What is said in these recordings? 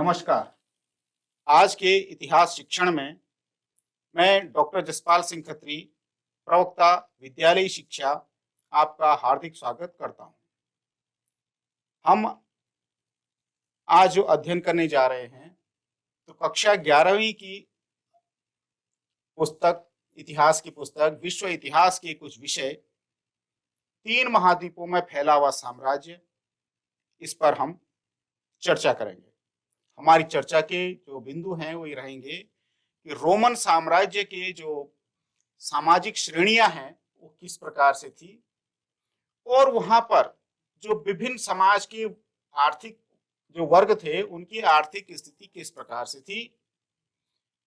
नमस्कार। आज के इतिहास शिक्षण में मैं डॉक्टर जसपाल सिंह खत्री, प्रवक्ता विद्यालयी शिक्षा, आपका हार्दिक स्वागत करता हूं। हम आज जो अध्ययन करने जा रहे हैं, तो कक्षा 11वीं की पुस्तक, इतिहास की पुस्तक, विश्व इतिहास के कुछ विषय, 3 महाद्वीपों में फैला हुआ साम्राज्य, इस पर हम चर्चा करेंगे। हमारी चर्चा के जो बिंदु हैं वो ये रहेंगे कि रोमन साम्राज्य के जो सामाजिक श्रेणियां हैं वो किस प्रकार से थी, और वहां पर जो विभिन्न समाज के आर्थिक जो वर्ग थे उनकी आर्थिक स्थिति किस प्रकार से थी।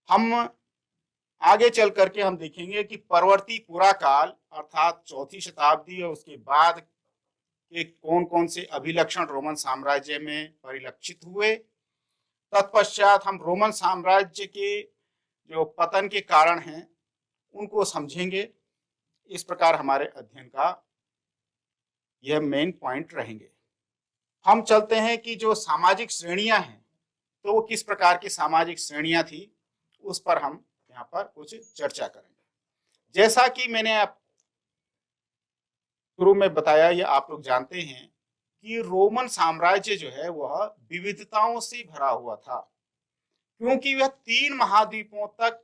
हम आगे चल करके हम देखेंगे कि परवर्ती पुरा काल अर्थात चौथी शताब्दी और उसके बाद के कौन कौन से अभिलक्षण रोमन साम्राज्य में परिलक्षित हुए। तत्पश्चात हम रोमन साम्राज्य के जो पतन के कारण हैं उनको समझेंगे। इस प्रकार हमारे अध्ययन का यह मेन पॉइंट रहेंगे। हम चलते हैं कि जो सामाजिक श्रेणियां हैं, तो वो किस प्रकार की सामाजिक श्रेणियां थी, उस पर हम यहाँ पर कुछ चर्चा करेंगे। जैसा कि मैंने आप शुरू में बताया, या आप लोग जानते हैं कि रोमन साम्राज्य जो है वह विविधताओं से भरा हुआ था, क्योंकि वह 3 महाद्वीपों तक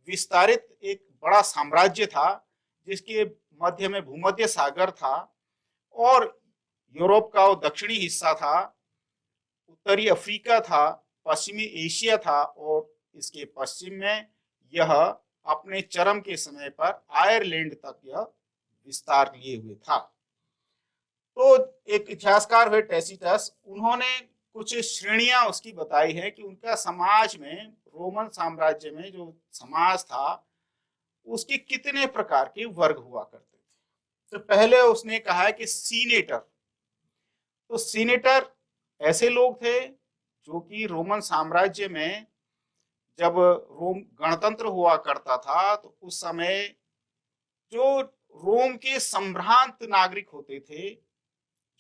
विस्तारित एक बड़ा साम्राज्य था, जिसके मध्य में भूमध्य सागर था और यूरोप का वो दक्षिणी हिस्सा था, उत्तरी अफ्रीका था, पश्चिमी एशिया था, और इसके पश्चिम में यह अपने चरम के समय पर आयरलैंड तक यह विस्तार लिए हुए था। तो एक इतिहासकार हुए टैसिटस, उन्होंने कुछ श्रेणियां उसकी बताई है कि उनका समाज में, रोमन साम्राज्य में जो समाज था उसके कितने प्रकार के वर्ग हुआ करते थे। तो पहले उसने कहा है कि सीनेटर, तो सीनेटर ऐसे लोग थे जो कि रोमन साम्राज्य में जब रोम गणतंत्र हुआ करता था, तो उस समय जो रोम के संभ्रांत नागरिक होते थे,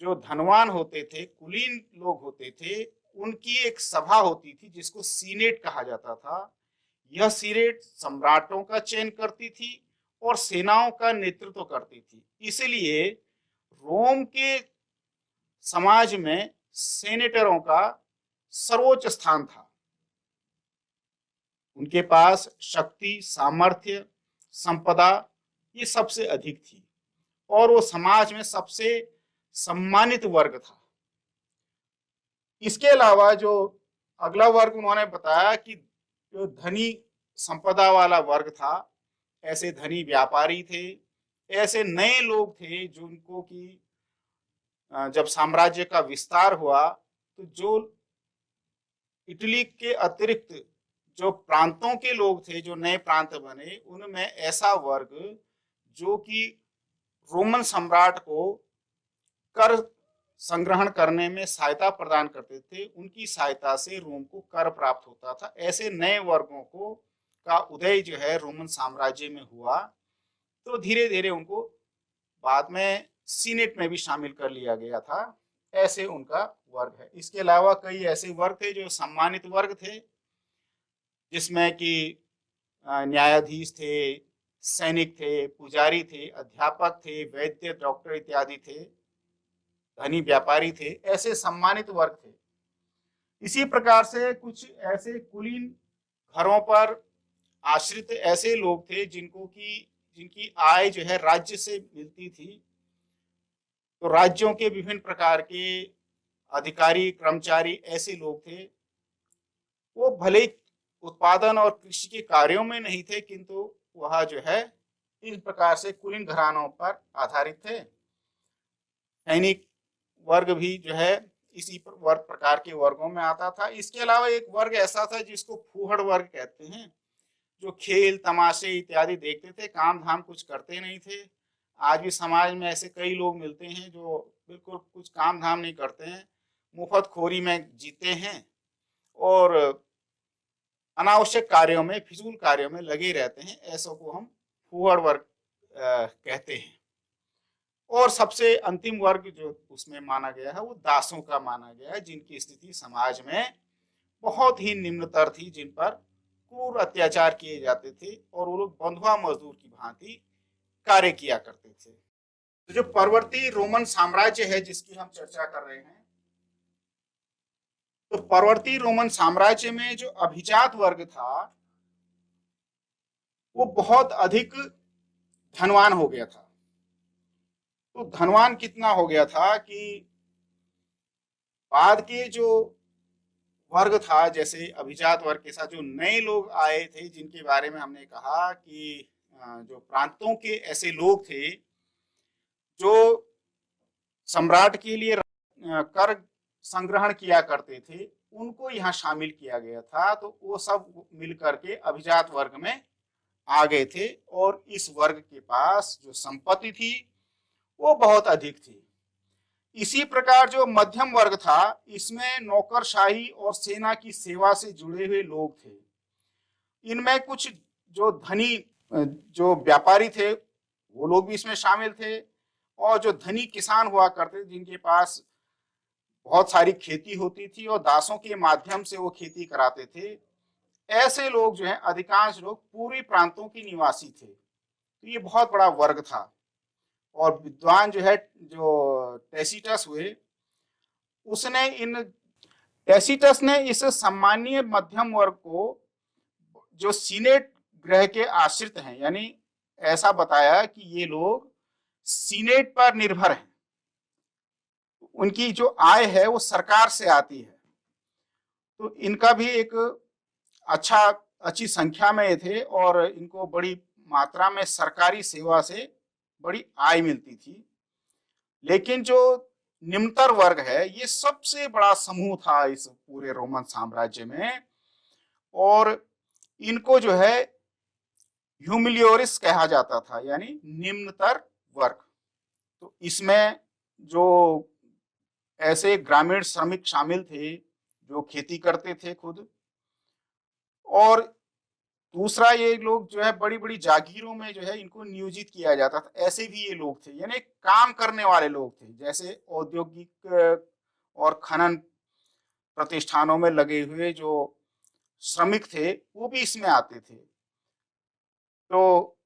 जो धनवान होते थे, कुलीन लोग होते थे, उनकी एक सभा होती थी जिसको सीनेट कहा जाता था। यह सीनेट सम्राटों का चयन करती थी और सेनाओं का नेतृत्व करती थी। इसलिए रोम के समाज में सेनेटरों का सर्वोच्च स्थान था। उनके पास शक्ति, सामर्थ्य, संपदा ये सबसे अधिक थी, और वो समाज में सबसे सम्मानित वर्ग था। इसके अलावा जो अगला वर्ग उन्होंने बताया कि जो धनी संपदा वाला वर्ग था, ऐसे धनी व्यापारी थे, ऐसे नए लोग थे जिनको कि जब साम्राज्य का विस्तार हुआ, तो जो इटली के अतिरिक्त जो प्रांतों के लोग थे, जो नए प्रांत बने, उनमें ऐसा वर्ग जो कि रोमन सम्राट को कर संग्रहण करने में सहायता प्रदान करते थे, उनकी सहायता से रोम को कर प्राप्त होता था। ऐसे नए वर्गों को का उदय जो है रोमन साम्राज्य में हुआ, तो धीरे धीरे उनको बाद में सीनेट में भी शामिल कर लिया गया था। ऐसे उनका वर्ग है। इसके अलावा कई ऐसे वर्ग थे जो सम्मानित वर्ग थे, जिसमें कि न्यायाधीश थे, सैनिक थे, पुजारी थे, अध्यापक थे, वैद्य, डॉक्टर इत्यादि थे, धनी व्यापारी थे। ऐसे सम्मानित वर्ग थे। इसी प्रकार से कुछ ऐसे कुलीन घरों पर आश्रित ऐसे लोग थे जिनकी आय जो है राज्य से मिलती थी। तो राज्यों के विभिन्न प्रकार के अधिकारी, कर्मचारी ऐसे लोग थे। वो भले उत्पादन और कृषि के कार्यों में नहीं थे, किंतु वह जो है इस प्रकार से कुलीन घरानों पर आधारित थे। सैनिक वर्ग भी जो है इसी वर्ग प्रकार के वर्गों में आता था। इसके अलावा एक वर्ग ऐसा था जिसको फूहड़ वर्ग कहते हैं, जो खेल तमाशे इत्यादि देखते थे, काम धाम कुछ करते नहीं थे। आज भी समाज में ऐसे कई लोग मिलते हैं जो बिल्कुल कुछ काम धाम नहीं करते हैं, मुफ्त खोरी में जीते हैं और अनावश्यक कार्यों में, फिजूल कार्यों में लगे रहते हैं। ऐसों को हम फूहड़ वर्ग कहते हैं। और सबसे अंतिम वर्ग जो उसमें माना गया है वो दासों का माना गया है, जिनकी स्थिति समाज में बहुत ही निम्नतर थी, जिन पर क्रूर अत्याचार किए जाते थे और वो लोग बंधुआ मजदूर की भांति कार्य किया करते थे। तो जो परवर्ती रोमन साम्राज्य है जिसकी हम चर्चा कर रहे हैं, तो परवर्ती रोमन साम्राज्य में जो अभिजात वर्ग था वो बहुत अधिक धनवान हो गया था। तो धनवान कितना हो गया था कि बाद के जो वर्ग था, जैसे अभिजात वर्ग के साथ जो नए लोग आए थे, जिनके बारे में हमने कहा कि जो प्रांतों के ऐसे लोग थे जो सम्राट के लिए कर संग्रहण किया करते थे, उनको यहाँ शामिल किया गया था। तो वो सब मिल करके अभिजात वर्ग में आ गए थे और इस वर्ग के पास जो संपत्ति थी वो बहुत अधिक थी। इसी प्रकार जो मध्यम वर्ग था, इसमें नौकरशाही और सेना की सेवा से जुड़े हुए लोग थे। इनमें कुछ जो धनी जो व्यापारी थे वो लोग भी इसमें शामिल थे, और जो धनी किसान हुआ करते जिनके पास बहुत सारी खेती होती थी और दासों के माध्यम से वो खेती कराते थे, ऐसे लोग जो है अधिकांश लोग पूर्वी प्रांतों के निवासी थे। तो ये बहुत बड़ा वर्ग था। और विद्वान जो है जो टैसिटस हुए, उसने इन टैसिटस ने इस सामान्य मध्यम वर्ग को जो सीनेट ग्रह के आश्रित हैं, यानी ऐसा बताया कि ये लोग सीनेट पर निर्भर हैं, उनकी जो आय है वो सरकार से आती है। तो इनका भी एक अच्छी संख्या में थे और इनको बड़ी मात्रा में सरकारी सेवा से बड़ी आय मिलती थी। लेकिन जो निम्नतर वर्ग है ये सबसे बड़ा समूह था इस पूरे रोमन साम्राज्य में, और इनको जो है ह्यूमिलियोरिस कहा जाता था, यानी निम्नतर वर्ग। तो इसमें जो ऐसे ग्रामीण श्रमिक शामिल थे जो खेती करते थे खुद, और दूसरा ये लोग जो है बड़ी बड़ी जागीरों में जो है इनको नियोजित किया जाता था, ऐसे भी ये लोग थे, यानी काम करने वाले लोग थे। जैसे औद्योगिक और खनन प्रतिष्ठानों में लगे हुए जो श्रमिक थे वो भी इसमें आते थे। तो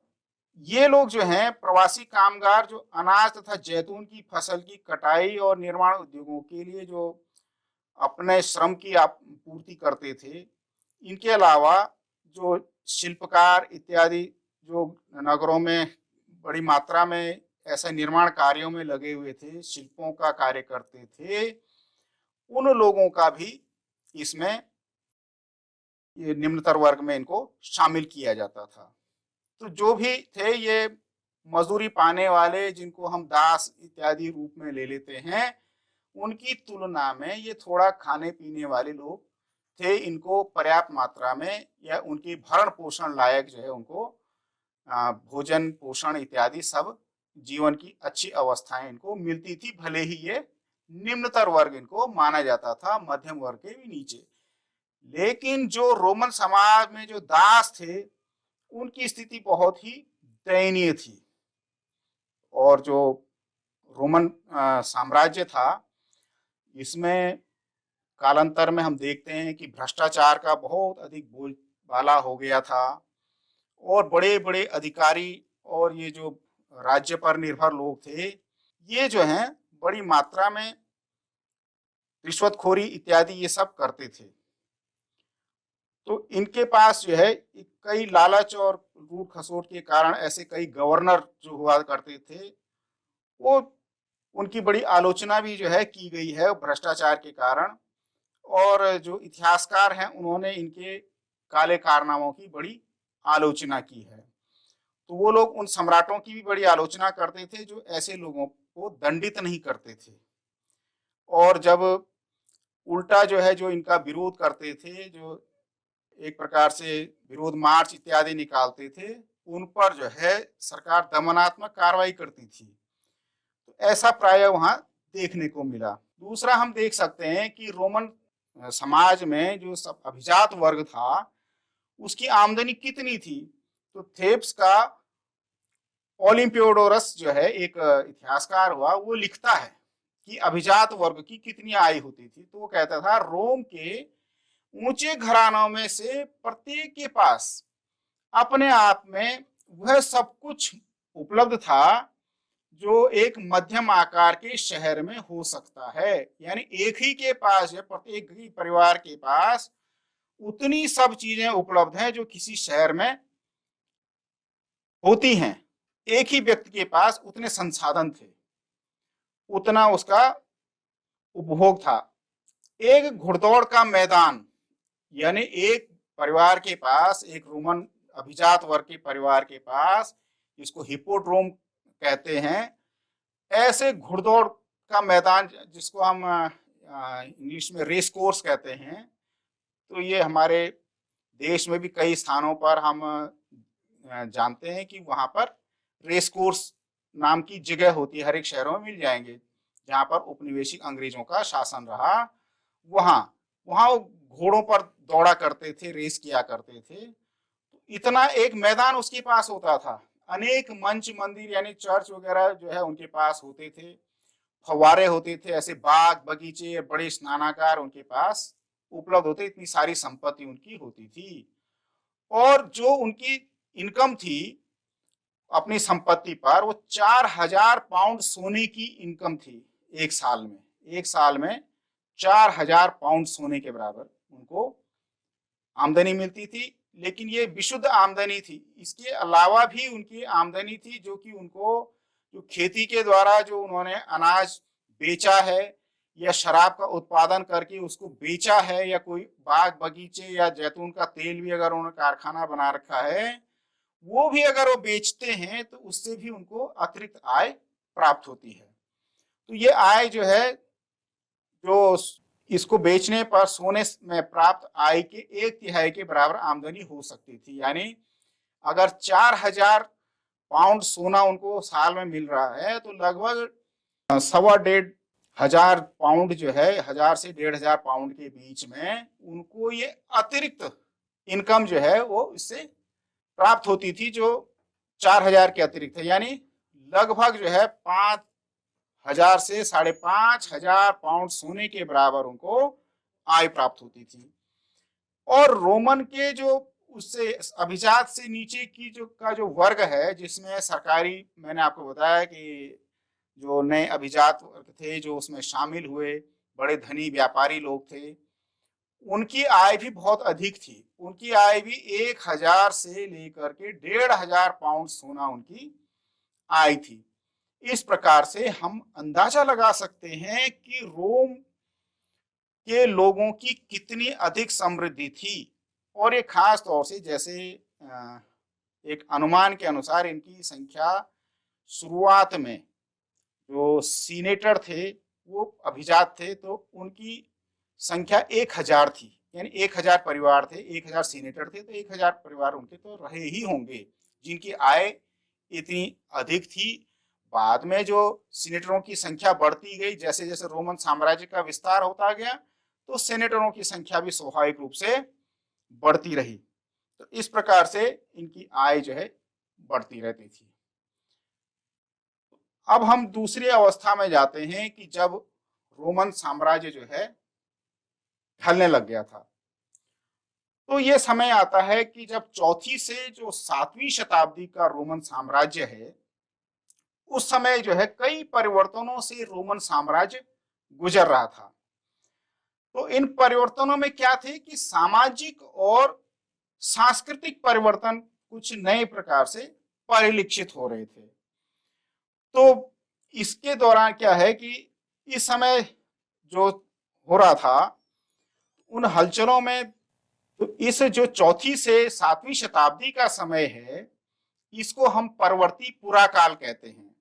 ये लोग जो हैं प्रवासी कामगार जो अनाज तथा जैतून की फसल की कटाई और निर्माण उद्योगों के लिए जो अपने श्रम की पूर्ति करते थे, इनके अलावा जो शिल्पकार इत्यादि जो नगरों में बड़ी मात्रा में ऐसे निर्माण कार्यों में लगे हुए थे, शिल्पों का कार्य करते थे, उन लोगों का भी इसमें ये निम्नतर वर्ग में इनको शामिल किया जाता था। तो जो भी थे ये मजदूरी पाने वाले, जिनको हम दास इत्यादि रूप में ले लेते हैं, उनकी तुलना में ये थोड़ा खाने पीने वाले लोग थे। इनको पर्याप्त मात्रा में या उनकी भरण पोषण लायक जो है उनको भोजन पोषण इत्यादि सब जीवन की अच्छी अवस्थाएं इनको मिलती थी, भले ही ये निम्नतर वर्ग इनको माना जाता था, मध्यम वर्ग के भी नीचे। लेकिन जो रोमन समाज में जो दास थे उनकी स्थिति बहुत ही दयनीय थी। और जो रोमन साम्राज्य था, इसमें कालांतर में हम देखते हैं कि भ्रष्टाचार का बहुत अधिक बोलबाला हो गया था, और बड़े बड़े अधिकारी और ये जो राज्य पर निर्भर लोग थे, ये जो हैं बड़ी मात्रा में रिश्वतखोरी इत्यादि ये सब करते थे। तो इनके पास जो है कई लालच और रूठ खसोट के कारण ऐसे कई गवर्नर जो हुआ करते थे, वो उनकी बड़ी आलोचना भी जो है की गई है भ्रष्टाचार के कारण। और जो इतिहासकार हैं उन्होंने इनके काले कारनामों की बड़ी आलोचना की है। तो वो लोग उन सम्राटों की भी बड़ी आलोचना करते थे जो ऐसे लोगों को दंडित नहीं करते थे, और जब उल्टा जो है जो इनका विरोध करते थे, जो एक प्रकार से विरोध मार्च इत्यादि निकालते थे, उन पर जो है सरकार दमनात्मक कार्रवाई करती थी। तो ऐसा प्राय वहां देखने को मिला। दूसरा हम देख सकते हैं कि रोमन समाज में जो सब अभिजात वर्ग था उसकी आमदनी कितनी थी। तो थेब्स का ओलिम्पियोडोरस जो है एक इतिहासकार हुआ, वो लिखता है कि अभिजात वर्ग की कितनी आय होती थी। तो वो कहता था रोम के ऊंचे घरानों में से प्रत्येक के पास अपने आप में वह सब कुछ उपलब्ध था जो एक मध्यम आकार के शहर में हो सकता है। यानी एक ही के पास या प्रत्येक ही परिवार के पास उतनी सब चीजें उपलब्ध हैं जो किसी शहर में होती हैं। एक ही व्यक्ति के पास उतने संसाधन थे, उतना उसका उपभोग था। एक घुड़दौड़ का मैदान, यानी एक परिवार के पास, एक रोमन अभिजात वर्ग के परिवार के पास, इसको हिपोड्रोम कहते हैं, ऐसे घुड़दौड़ का मैदान जिसको हम इंग्लिश में रेस कोर्स कहते हैं, तो ये हमारे देश में भी कई स्थानों पर हम जानते हैं कि वहां पर रेस कोर्स नाम की जगह होती है, हर एक शहरों में मिल जाएंगे जहां पर उपनिवेशिक अंग्रेजों का शासन रहा। वहां वहां वो घोड़ों पर दौड़ा करते थे, रेस किया करते थे। इतना एक मैदान उसके पास होता था। अनेक मंच मंदिर यानी चर्च वगैरह जो है उनके पास होते थे, फव्वारे होते थे, ऐसे बाग बगीचे, बड़े स्नानागार उनके पास उपलब्ध होते, इतनी सारी संपत्ति उनकी होती थी। और जो उनकी इनकम थी अपनी संपत्ति पर, वो 4,000 पाउंड सोने की इनकम थी एक साल में। एक साल में 4,000 पाउंड सोने के बराबर उनको आमदनी मिलती थी। लेकिन ये विशुद्ध आमदनी थी। इसके अलावा भी उनकी आमदनी थी जो कि उनको जो खेती के द्वारा जो उन्होंने अनाज बेचा है या शराब का उत्पादन करके उसको बेचा है, या कोई बाग बगीचे या जैतून का तेल भी अगर उन्होंने कारखाना बना रखा है, वो भी अगर वो बेचते हैं तो उससे भी उनको अतिरिक्त आय प्राप्त होती है। तो ये आय जो है, जो इसको बेचने पर सोने में प्राप्त आय के 1/3 के बराबर आमदनी हो सकती थी। यानी अगर 4,000 पाउंड सोना उनको साल में मिल रहा है तो लगभग 1,500 पाउंड जो है, 1,000 से 1,500 पाउंड के बीच में उनको ये अतिरिक्त इनकम जो है वो इससे प्राप्त होती थी, जो 4,000 के अतिरिक्त है। यानी लगभग जो है 5,000 से 5,500 पाउंड सोने के बराबर उनको आय प्राप्त होती थी। और रोमन के जो उससे अभिजात से नीचे की जो वर्ग है, जिसमें सरकारी, मैंने आपको बताया कि जो नए अभिजात वर्ग थे जो उसमें शामिल हुए, बड़े धनी व्यापारी लोग थे, उनकी आय भी बहुत अधिक थी। उनकी आय भी 1,000 से लेकर के 1,500 पाउंड सोना उनकी आय थी। इस प्रकार से हम अंदाजा लगा सकते हैं कि रोम के लोगों की कितनी अधिक समृद्धि थी। और ये खास तौर से, जैसे एक अनुमान के अनुसार इनकी संख्या शुरुआत में जो सीनेटर थे वो अभिजात थे, तो उनकी संख्या 1,000 थी। यानी 1,000 परिवार थे, 1,000 सीनेटर थे, तो 1,000 परिवार उनके तो रहे ही होंगे जिनकी आय इतनी अधिक थी। बाद में जो सीनेटरों की संख्या बढ़ती गई, जैसे जैसे रोमन साम्राज्य का विस्तार होता गया, तो सीनेटरों की संख्या भी स्वाभाविक रूप से बढ़ती रही। तो इस प्रकार से इनकी आय जो है बढ़ती रहती थी। अब हम दूसरी अवस्था में जाते हैं कि जब रोमन साम्राज्य जो है ढलने लग गया था। तो ये समय आता है कि जब चौथी से जो 7वीं शताब्दी का रोमन साम्राज्य है, उस समय जो है कई परिवर्तनों से रोमन साम्राज्य गुजर रहा था। तो इन परिवर्तनों में क्या थे कि सामाजिक और सांस्कृतिक परिवर्तन कुछ नए प्रकार से परिलक्षित हो रहे थे। तो इसके दौरान क्या है कि इस समय जो हो रहा था उन हलचलों में, तो इस जो चौथी से 7वीं शताब्दी का समय है, इसको हम परवर्ती पुरा काल कहते हैं।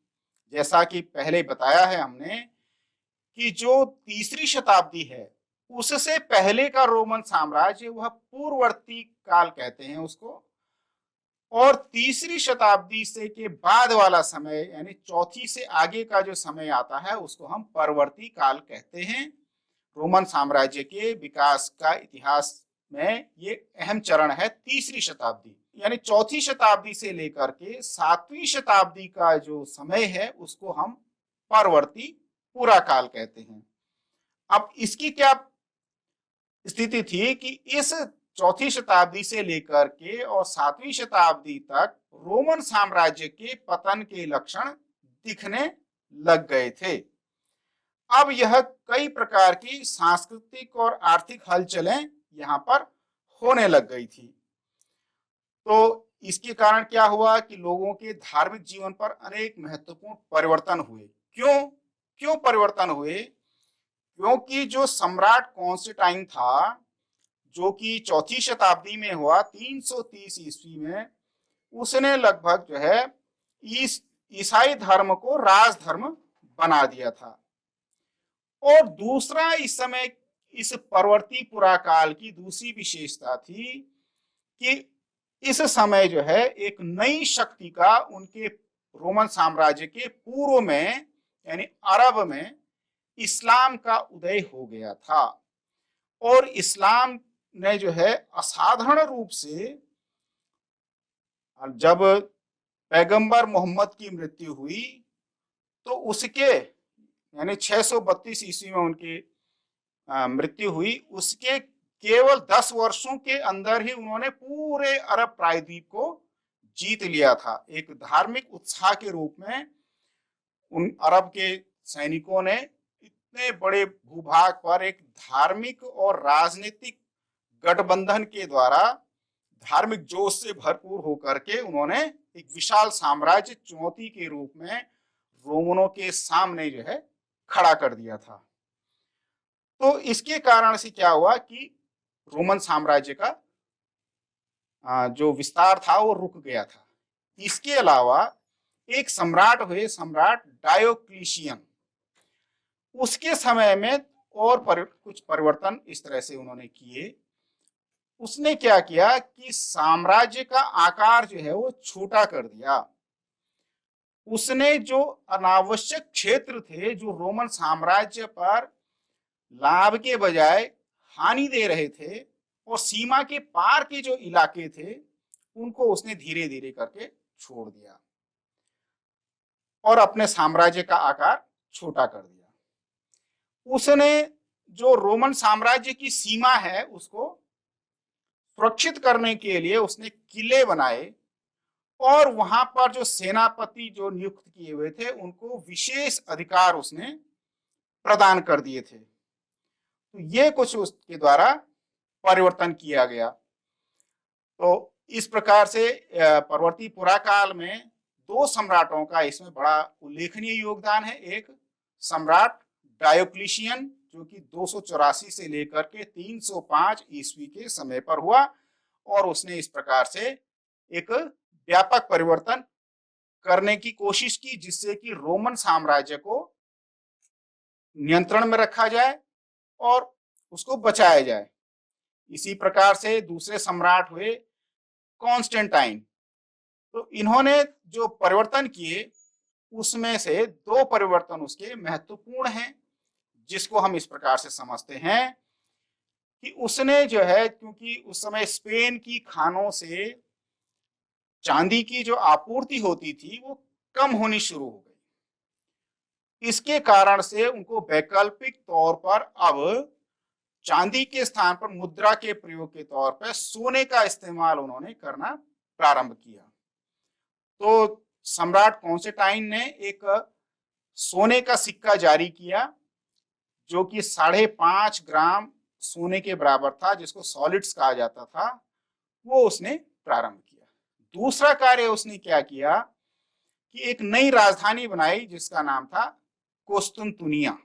जैसा कि पहले बताया है हमने कि जो तीसरी शताब्दी है उससे पहले का रोमन साम्राज्य, वह पूर्ववर्ती काल कहते हैं उसको। और तीसरी शताब्दी से के बाद वाला समय, यानी चौथी से आगे का जो समय आता है, उसको हम परवर्ती काल कहते हैं। रोमन साम्राज्य के विकास का इतिहास में ये अहम चरण है तीसरी शताब्दी। यानी चौथी शताब्दी से लेकर के 7वीं शताब्दी का जो समय है उसको हम परवर्ती पुरा काल कहते हैं। अब इसकी क्या स्थिति थी कि इस चौथी शताब्दी से लेकर के और 7वीं शताब्दी तक रोमन साम्राज्य के पतन के लक्षण दिखने लग गए थे। अब यह कई प्रकार की सांस्कृतिक और आर्थिक हलचलें यहाँ पर होने लग गई थी। तो इसके कारण क्या हुआ कि लोगों के धार्मिक जीवन पर अनेक महत्वपूर्ण परिवर्तन हुए। क्यों क्यों परिवर्तन हुए? क्योंकि जो सम्राट कॉन्स्टेंटाइन था, जो कि चौथी शताब्दी में हुआ 330 ईस्वी में, उसने लगभग जो है ईसाई धर्म को राजधर्म बना दिया था। और दूसरा, इस समय इस परवर्ती पुराकाल की दूसरी विशेषता थी कि इस समय जो है एक नई शक्ति का उनके रोमन साम्राज्य के पूर्व में यानी अरब में इस्लाम का उदय हो गया था। और इस्लाम ने जो है असाधारण रूप से, जब पैगंबर मोहम्मद की मृत्यु हुई तो उसके यानी 632 ईस्वी में उनकी मृत्यु हुई, उसके केवल 10 वर्षों के अंदर ही उन्होंने पूरे अरब प्रायद्वीप को जीत लिया था। एक धार्मिक उत्साह के रूप में उन अरब के सैनिकों ने इतने बड़े भूभाग पर एक धार्मिक और राजनीतिक गठबंधन के द्वारा धार्मिक जोश से भरपूर होकर के उन्होंने एक विशाल साम्राज्य चुनौती के रूप में रोमनों के सामने जो है खड़ा कर दिया था। तो इसके कारण से क्या हुआ कि रोमन साम्राज्य का जो विस्तार था वो रुक गया था। इसके अलावा एक सम्राट हुए, सम्राट डायोक्लिशियन। उसके समय में और कुछ परिवर्तन इस तरह से उन्होंने किए। उसने क्या किया कि साम्राज्य का आकार जो है वो छोटा कर दिया। उसने जो अनावश्यक क्षेत्र थे जो रोमन साम्राज्य पर लाभ के बजाय हानि दे रहे थे, और सीमा के पार के जो इलाके थे उनको उसने धीरे धीरे करके छोड़ दिया और अपने साम्राज्य का आकार छोटा कर दिया। उसने जो रोमन साम्राज्य की सीमा है उसको सुरक्षित करने के लिए उसने किले बनाए, और वहां पर जो सेनापति जो नियुक्त किए हुए थे उनको विशेष अधिकार उसने प्रदान कर दिए थे। तो ये कुछ उसके द्वारा परिवर्तन किया गया। तो इस प्रकार से परवर्ती पुराकाल में दो सम्राटों का इसमें बड़ा उल्लेखनीय योगदान है। एक सम्राट डायोक्लिशियन जो कि 284 से लेकर के 305 ईस्वी के समय पर हुआ, और उसने इस प्रकार से एक व्यापक परिवर्तन करने की कोशिश की जिससे कि रोमन साम्राज्य को नियंत्रण में रखा जाए और उसको बचाया जाए। इसी प्रकार से दूसरे सम्राट हुए कॉन्स्टेंटाइन। तो इन्होंने जो परिवर्तन किए उसमें से दो परिवर्तन उसके महत्वपूर्ण हैं, जिसको हम इस प्रकार से समझते हैं कि उसने जो है, क्योंकि उस समय स्पेन की खानों से चांदी की जो आपूर्ति होती थी वो कम होनी शुरू हो गई। इसके कारण से उनको वैकल्पिक तौर पर अब चांदी के स्थान पर मुद्रा के प्रयोग के तौर पर सोने का इस्तेमाल उन्होंने करना प्रारंभ किया। तो सम्राट कॉन्स्टेंटाइन ने एक सोने का सिक्का जारी किया जो कि 5.5 ग्राम सोने के बराबर था, जिसको सॉलिड्स कहा जाता था, वो उसने प्रारंभ किया। दूसरा कार्य उसने क्या किया कि एक नई राजधानी बनाई जिसका नाम था कोस्तुनतुनिया,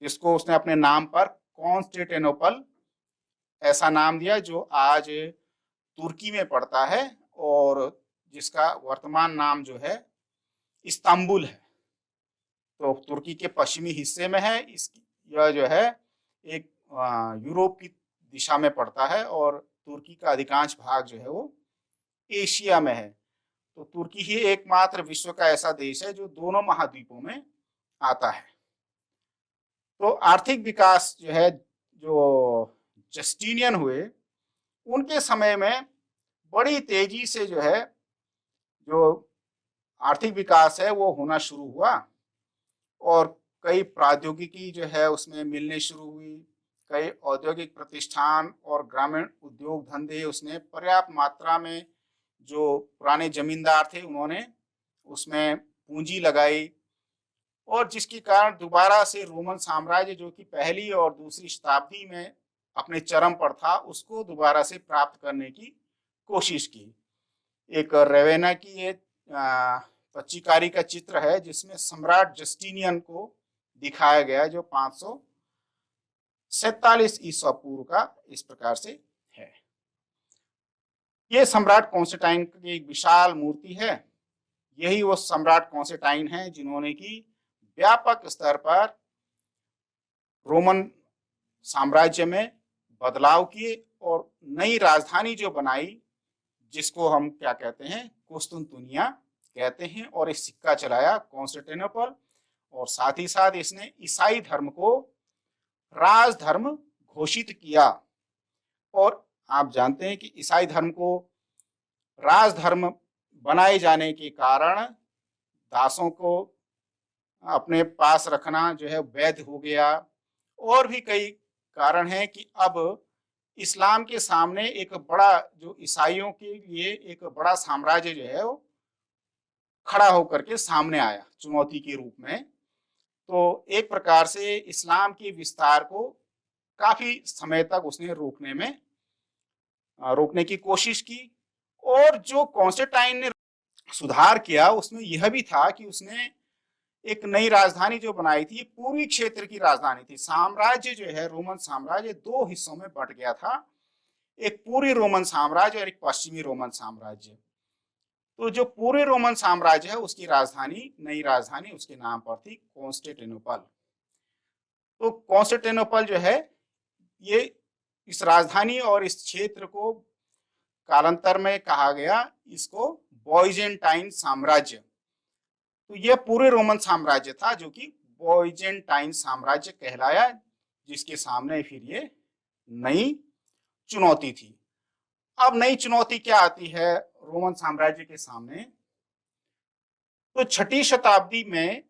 जिसको उसने अपने नाम पर कॉन्स्टेंटिनोपल ऐसा नाम दिया, जो आज तुर्की में पड़ता है और जिसका वर्तमान नाम जो है इस्तांबुल है। तो तुर्की के पश्चिमी हिस्से में है। यह जो है एक यूरोप की दिशा में पड़ता है और तुर्की का अधिकांश भाग जो है वो एशिया में है। तो तुर्की ही एकमात्र विश्व का ऐसा देश है जो दोनों महाद्वीपों में आता है। तो आर्थिक विकास जो है, जो जस्टिनियन हुए उनके समय में बड़ी तेजी से जो है जो आर्थिक विकास है वो होना शुरू हुआ, और कई प्रौद्योगिकी जो है उसमें मिलने शुरू हुई। कई औद्योगिक प्रतिष्ठान और ग्रामीण उद्योग धंधे उसने पर्याप्त मात्रा में, जो पुराने जमींदार थे उन्होंने उसमें पूंजी लगाई, और जिसके कारण दोबारा से रोमन साम्राज्य जो कि पहली और दूसरी शताब्दी में अपने चरम पर था, उसको दोबारा से प्राप्त करने की कोशिश की। एक रेवेना की ये पच्चीकारी का चित्र है जिसमें सम्राट जस्टिनियन को दिखाया गया है, जो 547 ईसा पूर्व का इस प्रकार से है। ये सम्राट कॉन्स्टेंटाइन की एक विशाल मूर्ति है। यही वो सम्राट कॉन्स्टेंटाइन है जिन्होंने की व्यापक स्तर पर रोमन साम्राज्य में बदलाव किए और नई राजधानी जो बनाई, जिसको हम क्या कहते हैं, कुस्तुनतुनिया कहते हैं, और एक सिक्का चलाया कॉन्स्टेंटिनोपल, और साथ ही साथ इसने ईसाई धर्म को राजधर्म घोषित किया। और आप जानते हैं कि ईसाई धर्म को राजधर्म बनाए जाने के कारण दासों को अपने पास रखना जो है वैध हो गया, और भी कई कारण हैं कि अब इस्लाम के सामने एक बड़ा, जो ईसाइयों के लिए एक बड़ा साम्राज्य जो है वो खड़ा होकर के सामने आया चुनौती के रूप में। तो एक प्रकार से इस्लाम के विस्तार को काफी समय तक उसने रोकने की कोशिश की। और जो कॉन्स्टेंटाइन ने सुधार किया उसमें यह भी था कि उसने एक नई राजधानी जो बनाई थी, पूर्वी क्षेत्र की राजधानी थी। साम्राज्य जो है, रोमन साम्राज्य दो हिस्सों में बंट गया था, एक पूर्वी रोमन साम्राज्य और एक पश्चिमी रोमन साम्राज्य। तो जो पूर्वी रोमन साम्राज्य है उसकी राजधानी, नई राजधानी उसके नाम पर थी कॉन्स्टेंटिनोपल। तो कॉन्स्टेंटिनोपल जो है, ये इस राजधानी और इस क्षेत्र को कालांतर में कहा गया इसको बाइजेंटाइन साम्राज्य। तो यह पूरे रोमन साम्राज्य था जो कि बाइजेंटाइन साम्राज्य कहलाया, जिसके सामने फिर ये नई चुनौती थी। अब नई चुनौती क्या आती है रोमन साम्राज्य के सामने? तो छठी शताब्दी में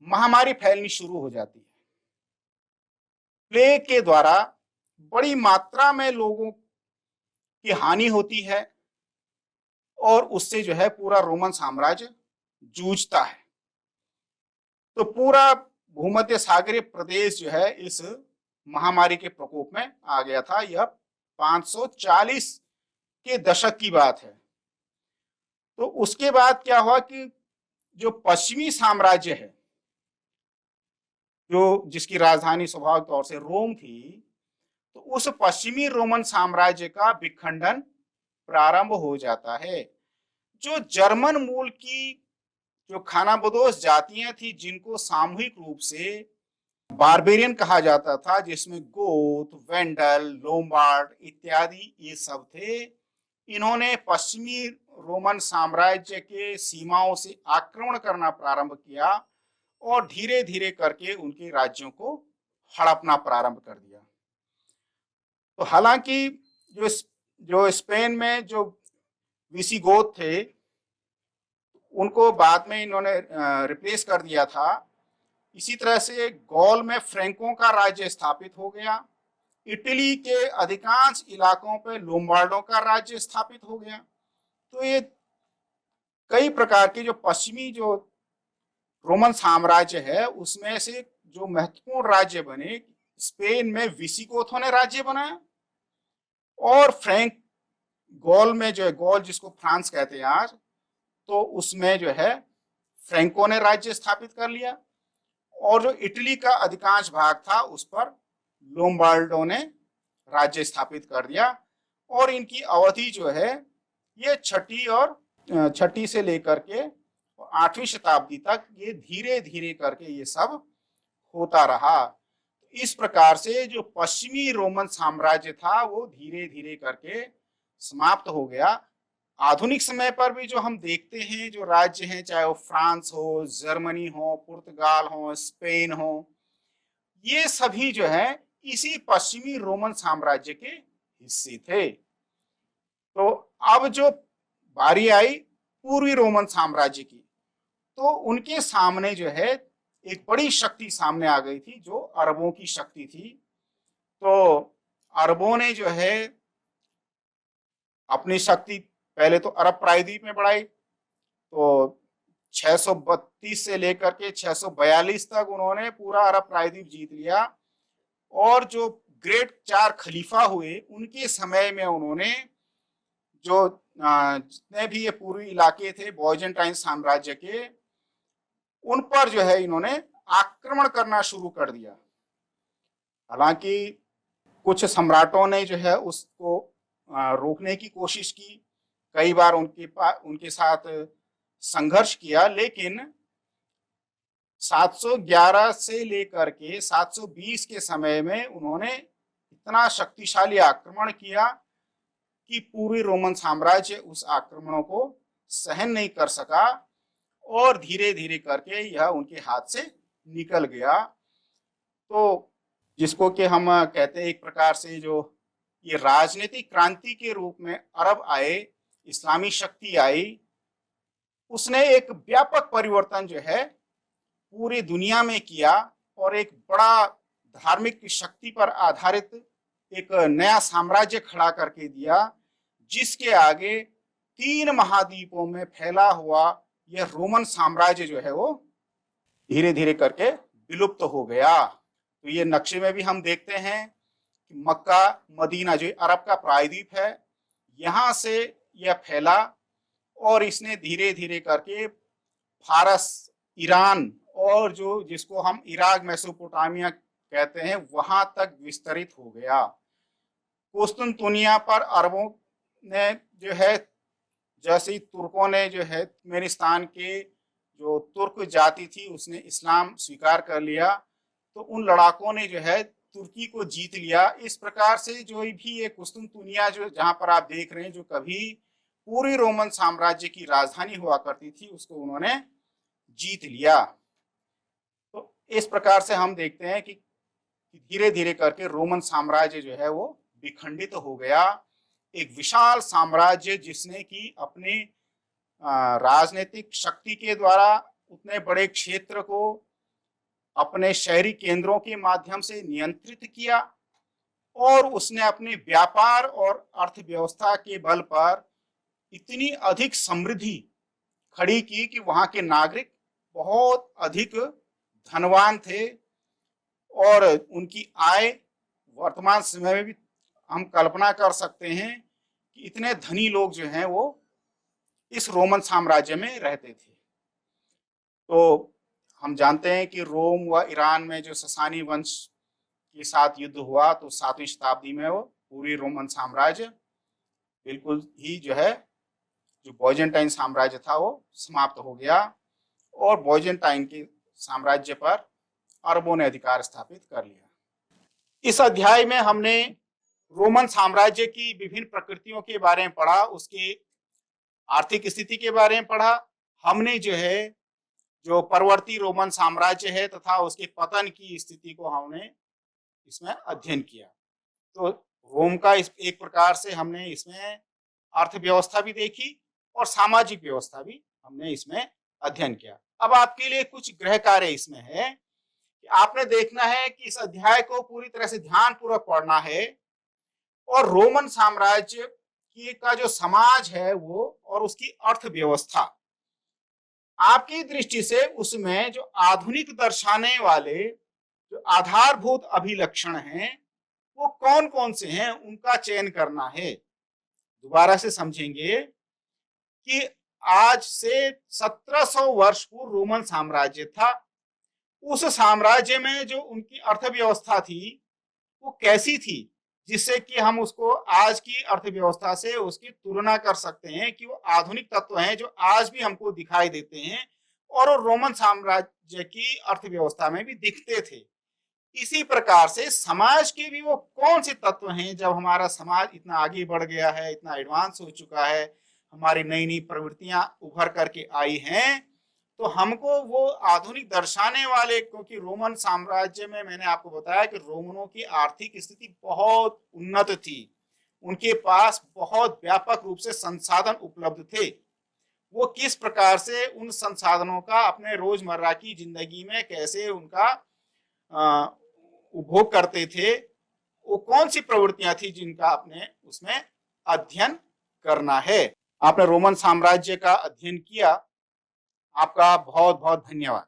महामारी फैलनी शुरू हो जाती है। प्लेग के द्वारा बड़ी मात्रा में लोगों की हानि होती है, और उससे जो है पूरा रोमन साम्राज्य जूझता है। तो पूरा भूमध्य सागरीय प्रदेश जो है इस महामारी के प्रकोप में आ गया था। यह 540 के दशक की बात है। तो उसके बाद क्या हुआ कि जो पश्चिमी साम्राज्य है, जो जिसकी राजधानी स्वाभाविक तौर से रोम थी, तो उस पश्चिमी रोमन साम्राज्य का विखंडन प्रारंभ हो जाता है। जो जर्मन मूल की जो खानाबदोश जातियां थी, जिनको सामूहिक रूप से बारबेरियन कहा जाता था, जिसमें गोथ, वेंडल, लोम्बार्ड इत्यादि ये सब थे, इन्होंने पश्चिमी रोमन साम्राज्य के सीमाओं से आक्रमण करना प्रारंभ किया और धीरे धीरे करके उनके राज्यों को हड़पना प्रारंभ कर दिया। तो हालांकि जो स्पेन में जो विसिगोथ थे, उनको बाद में इन्होंने रिप्लेस कर दिया था। इसी तरह से गौल में फ्रैंकों का राज्य स्थापित हो गया। इटली के अधिकांश इलाकों पे लोम्बार्डों का राज्य स्थापित हो गया। तो ये कई प्रकार के जो पश्चिमी जो रोमन साम्राज्य है उसमें से जो महत्वपूर्ण राज्य बने, स्पेन में विसिगोथों ने राज्य बनाया, और फ्रैंक गौल में जो है, गौल जिसको फ्रांस कहते हैं आज, तो उसमें जो है फ्रैंकों ने राज्य स्थापित कर लिया, और जो इटली का अधिकांश भाग था उस पर लोम्बार्डो ने राज्य स्थापित कर दिया। और इनकी अवधि जो है ये छठी से लेकर के 8वीं शताब्दी तक ये धीरे धीरे करके ये सब होता रहा। इस प्रकार से जो पश्चिमी रोमन साम्राज्य था वो धीरे धीरे करके समाप्त हो गया। आधुनिक समय पर भी जो हम देखते हैं जो राज्य हैं, चाहे वो फ्रांस हो, जर्मनी हो, पुर्तगाल हो, स्पेन हो, ये सभी जो है इसी पश्चिमी रोमन साम्राज्य के हिस्से थे। तो अब जो बारी आई पूर्वी रोमन साम्राज्य की, तो उनके सामने जो है एक बड़ी शक्ति सामने आ गई थी, जो अरबों की शक्ति थी। तो अरबों ने जो है अपनी शक्ति पहले तो अरब प्रायद्वीप में बढ़ाई। तो 632 से लेकर के 642 तक उन्होंने पूरा अरब प्रायद्वीप जीत लिया। और जो ग्रेट 4 खलीफा हुए उनके समय में उन्होंने जो जितने भी ये पूर्वी इलाके थे बाइजेंटाइन साम्राज्य के, उन पर जो है इन्होंने आक्रमण करना शुरू कर दिया। हालांकि कुछ सम्राटों ने जो है उसको रोकने की कोशिश की, कई बार उनके साथ संघर्ष किया, लेकिन 711 से लेकर के 720 के समय में उन्होंने इतना शक्तिशाली आक्रमण किया कि पूर्वी रोमन साम्राज्य उस आक्रमणों को सहन नहीं कर सका और धीरे धीरे करके यह उनके हाथ से निकल गया। तो जिसको कि हम कहते हैं एक प्रकार से जो ये राजनीतिक क्रांति के रूप में अरब आए, इस्लामी शक्ति आई, उसने एक व्यापक परिवर्तन जो है पूरी दुनिया में किया और एक बड़ा धार्मिक शक्ति पर आधारित एक नया साम्राज्य खड़ा करके दिया, जिसके आगे 3 महाद्वीपों में फैला हुआ यह रोमन साम्राज्य जो है वो धीरे धीरे करके विलुप्त हो गया। तो ये नक्शे में भी हम देखते हैं कि मक्का मदीना जो अरब का प्रायद्वीप है, यहाँ से यह फैला और इसने धीरे धीरे करके फारस, ईरान और जो जिसको हम इराक मेसोपोटामिया कहते हैं वहां तक विस्तरित हो गया। कुस्तुनतुनिया पर अरबों ने जो है, जैसे तुर्कों ने जो है तुर्कमेनिस्तान के जो तुर्क जाति थी उसने इस्लाम स्वीकार कर लिया, तो उन लड़ाकों ने जो है तुर्की को जीत लिया। इस प्रकार से जो भी ये कुस्तुनतुनिया जो जहां पर आप देख रहे हैं, जो कभी पूरी रोमन साम्राज्य की राजधानी हुआ करती थी, उसको उन्होंने जीत लिया। तो इस प्रकार से हम देखते हैं कि धीरे धीरे करके रोमन साम्राज्य जो है वो विखंडित हो गया। एक विशाल साम्राज्य जिसने कि अपने राजनीतिक शक्ति के द्वारा उतने बड़े क्षेत्र को अपने शहरी केंद्रों के माध्यम से नियंत्रित किया और उसने अपने व्यापार और अर्थव्यवस्था के बल पर इतनी अधिक समृद्धि खड़ी की कि वहां के नागरिक बहुत अधिक धनवान थे और उनकी आय वर्तमान समय में भी हम कल्पना कर सकते हैं कि इतने धनी लोग जो हैं वो इस रोमन साम्राज्य में रहते थे। तो हम जानते हैं कि रोम व ईरान में जो ससानी वंश के साथ युद्ध हुआ, तो 7वीं शताब्दी में वो पूरी रोमन साम्राज्य बिल्कुल ही जो है जो बाइजेंटाइन साम्राज्य था वो समाप्त हो गया और बाइजेंटाइन के साम्राज्य पर अरबों ने अधिकार स्थापित कर लिया। इस अध्याय में हमने रोमन साम्राज्य की विभिन्न प्रकृतियों के बारे में पढ़ा, उसके आर्थिक स्थिति के बारे में पढ़ा। हमने जो है जो परवर्ती रोमन साम्राज्य है तथा उसके पतन की स्थिति को हमने इसमें अध्ययन किया। तो रोम का एक प्रकार से हमने इसमें अर्थव्यवस्था भी देखी और सामाजिक व्यवस्था भी हमने इसमें अध्ययन किया। अब आपके लिए कुछ गृह कार्य इसमें है कि आपने देखना है कि इस अध्याय को पूरी तरह से ध्यानपूर्वक पढ़ना है और रोमन साम्राज्य की का जो समाज है वो और उसकी अर्थव्यवस्था आपकी दृष्टि से उसमें जो आधुनिक दर्शाने वाले जो आधारभूत अभिलक्षण हैं वो कौन कौन से हैं, उनका चयन करना है। दोबारा से समझेंगे कि आज से 1700 वर्ष पूर्व रोमन साम्राज्य था। उस साम्राज्य में जो उनकी अर्थव्यवस्था थी वो कैसी थी, जिससे कि हम उसको आज की अर्थव्यवस्था से उसकी तुलना कर सकते हैं कि वो आधुनिक तत्व हैं जो आज भी हमको दिखाई देते हैं और रोमन साम्राज्य की अर्थव्यवस्था में भी दिखते थे। इसी प्रकार से समाज के भी वो कौन से तत्व हैं, जब हमारा समाज इतना आगे बढ़ गया है, इतना एडवांस हो चुका है, हमारी नई नई प्रवृत्तियां उभर करके आई हैं, तो हमको वो आधुनिक दर्शाने वाले, क्योंकि रोमन साम्राज्य में मैंने आपको बताया कि रोमनों की आर्थिक स्थिति बहुत उन्नत थी, उनके पास बहुत व्यापक रूप से संसाधन उपलब्ध थे। वो किस प्रकार से उन संसाधनों का अपने रोजमर्रा की जिंदगी में कैसे उनका उपभोग करते थे, वो कौन सी प्रवृत्तियां थी जिनका आपने उसमें अध्ययन करना है। आपने रोमन साम्राज्य का अध्ययन किया। आपका बहुत बहुत धन्यवाद।